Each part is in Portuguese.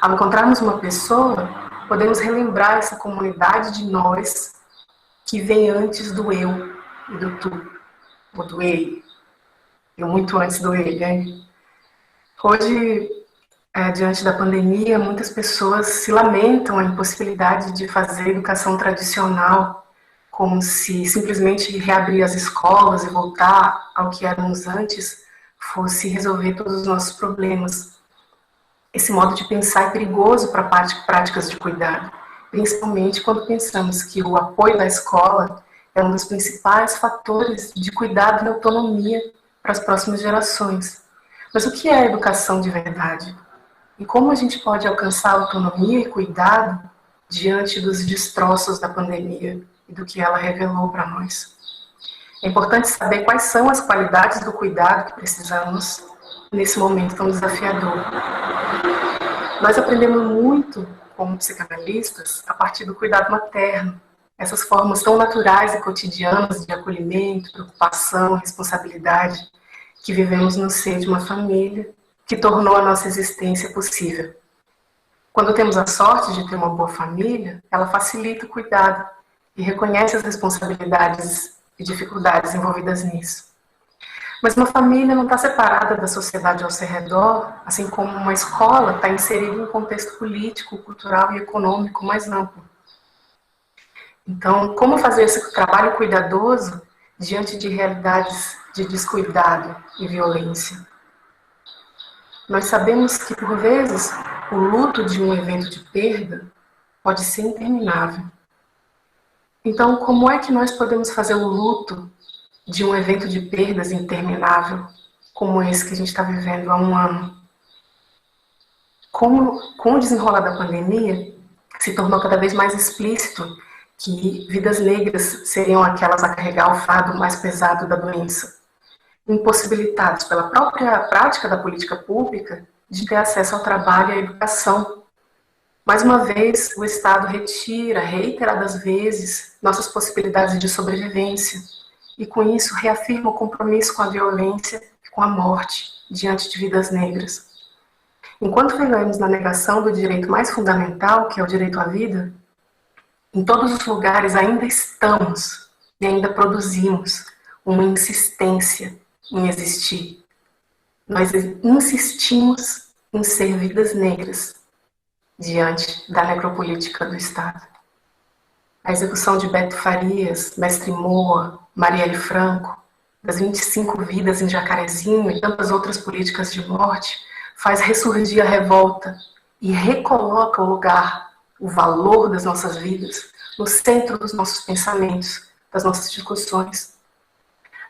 Ao encontrarmos uma pessoa, podemos relembrar essa comunidade de nós que vem antes do eu e do tu, ou do ele. Eu muito antes do ele, né? Hoje, diante da pandemia, muitas pessoas se lamentam a impossibilidade de fazer educação tradicional, como se simplesmente reabrir as escolas e voltar ao que éramos antes fosse resolver todos os nossos problemas. Esse modo de pensar é perigoso para práticas de cuidado, principalmente quando pensamos que o apoio da escola é um dos principais fatores de cuidado e autonomia para as próximas gerações. Mas o que é educação de verdade? E como a gente pode alcançar autonomia e cuidado diante dos destroços da pandemia e do que ela revelou para nós? É importante saber quais são as qualidades do cuidado que precisamos nesse momento tão desafiador. Nós aprendemos muito, como psicanalistas, a partir do cuidado materno. Essas formas tão naturais e cotidianas de acolhimento, preocupação, responsabilidade que vivemos no seio de uma família que tornou a nossa existência possível. Quando temos a sorte de ter uma boa família, ela facilita o cuidado e reconhece as responsabilidades e dificuldades envolvidas nisso. Mas uma família não está separada da sociedade ao seu redor, assim como uma escola está inserida em um contexto político, cultural e econômico mais amplo. Então, como fazer esse trabalho cuidadoso diante de realidades de descuidado e violência? Nós sabemos que, por vezes, o luto de um evento de perda pode ser interminável. Então, como é que nós podemos fazer o luto de um evento de perdas interminável, como esse que a gente está vivendo há um ano? Com o desenrolar da pandemia, se tornou cada vez mais explícito que vidas negras seriam aquelas a carregar o fardo mais pesado da doença, impossibilitados pela própria prática da política pública de ter acesso ao trabalho e à educação. Mais uma vez, o Estado retira, reiteradas vezes, nossas possibilidades de sobrevivência e, com isso, reafirma o compromisso com a violência e com a morte diante de vidas negras. Enquanto vivemos na negação do direito mais fundamental, que é o direito à vida, em todos os lugares ainda estamos e ainda produzimos uma insistência em existir. Nós insistimos em ser vidas negras diante da necropolítica do Estado. A execução de Beto Farias, Mestre Moa, Marielle Franco, das 25 vidas em Jacarezinho e tantas outras políticas de morte, faz ressurgir a revolta e recoloca o lugar, o valor das nossas vidas, no centro dos nossos pensamentos, das nossas discussões.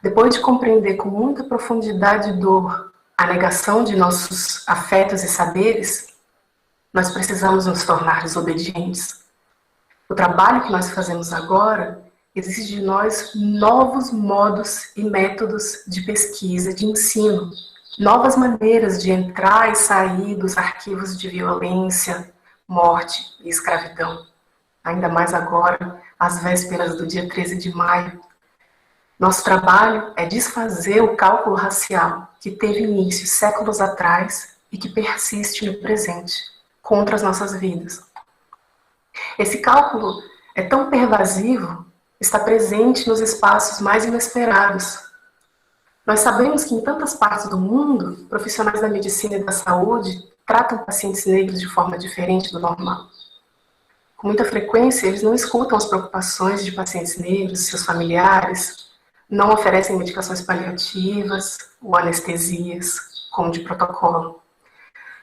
Depois de compreender com muita profundidade e dor a negação de nossos afetos e saberes, nós precisamos nos tornar desobedientes. O trabalho que nós fazemos agora exige de nós novos modos e métodos de pesquisa, de ensino, novas maneiras de entrar e sair dos arquivos de violência, morte e escravidão. Ainda mais agora, às vésperas do dia 13 de maio. Nosso trabalho é desfazer o cálculo racial que teve início séculos atrás e que persiste no presente, contra as nossas vidas. Esse cálculo é tão pervasivo, está presente nos espaços mais inesperados. Nós sabemos que em tantas partes do mundo, profissionais da medicina e da saúde tratam pacientes negros de forma diferente do normal. Com muita frequência, eles não escutam as preocupações de pacientes negros, seus familiares, não oferecem medicações paliativas ou anestesias, como de protocolo.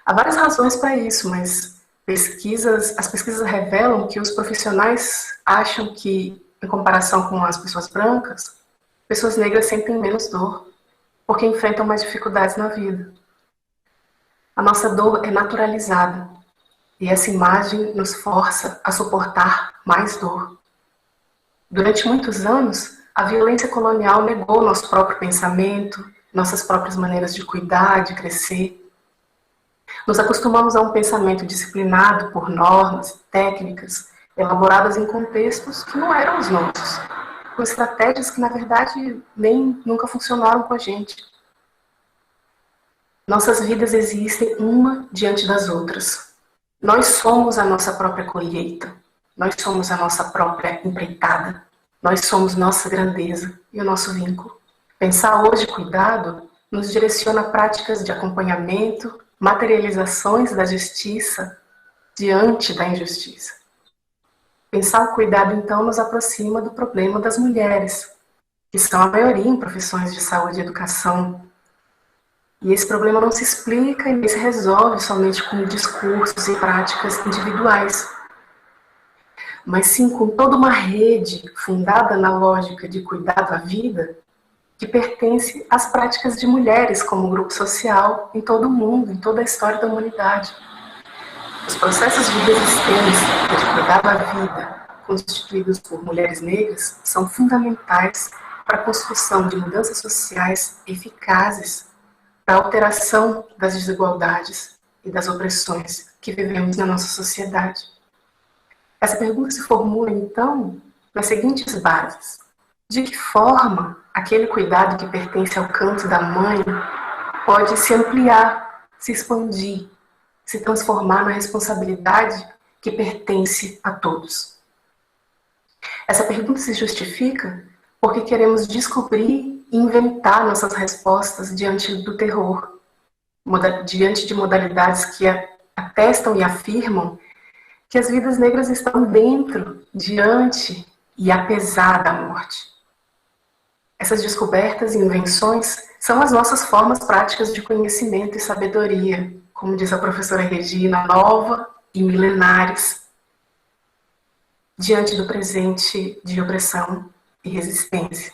Há várias razões para isso, mas as pesquisas revelam que os profissionais acham que, em comparação com as pessoas brancas, pessoas negras sentem menos dor, porque enfrentam mais dificuldades na vida. A nossa dor é naturalizada, e essa imagem nos força a suportar mais dor. Durante muitos anos, a violência colonial negou nosso próprio pensamento, nossas próprias maneiras de cuidar, de crescer. Nos acostumamos a um pensamento disciplinado por normas, técnicas, elaboradas em contextos que não eram os nossos, com estratégias que, na verdade, nunca funcionaram com a gente. Nossas vidas existem uma diante das outras. Nós somos a nossa própria colheita, nós somos a nossa própria empreitada, nós somos nossa grandeza e o nosso vínculo. Pensar hoje cuidado nos direciona a práticas de acompanhamento, materializações da justiça diante da injustiça. Pensar o cuidado, então, nos aproxima do problema das mulheres, que são a maioria em profissões de saúde e educação. E esse problema não se explica e nem se resolve somente com discursos e práticas individuais, mas sim com toda uma rede fundada na lógica de cuidado à vida, que pertence às práticas de mulheres como grupo social em todo o mundo, em toda a história da humanidade. Os processos de resistência e de cuidado à vida, constituídos por mulheres negras, são fundamentais para a construção de mudanças sociais eficazes para a alteração das desigualdades e das opressões que vivemos na nossa sociedade. Essa pergunta se formula, então, nas seguintes bases. De que forma aquele cuidado que pertence ao canto da mãe pode se ampliar, se expandir, se transformar na responsabilidade que pertence a todos? Essa pergunta se justifica porque queremos descobrir e inventar nossas respostas diante do terror, diante de modalidades que atestam e afirmam que as vidas negras estão dentro, diante e apesar da morte. Essas descobertas e invenções são as nossas formas práticas de conhecimento e sabedoria, como diz a professora Regina, nova e milenares, diante do presente de opressão e resistência.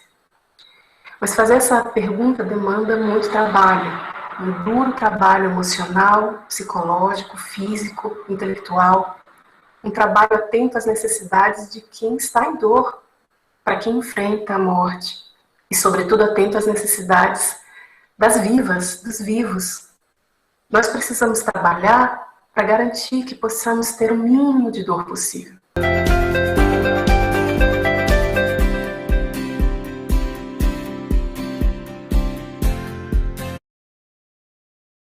Mas fazer essa pergunta demanda muito trabalho, um duro trabalho emocional, psicológico, físico, intelectual, um trabalho atento às necessidades de quem está em dor, para quem enfrenta a morte, e sobretudo atento às necessidades das vivas, dos vivos. Nós precisamos trabalhar para garantir que possamos ter o mínimo de dor possível.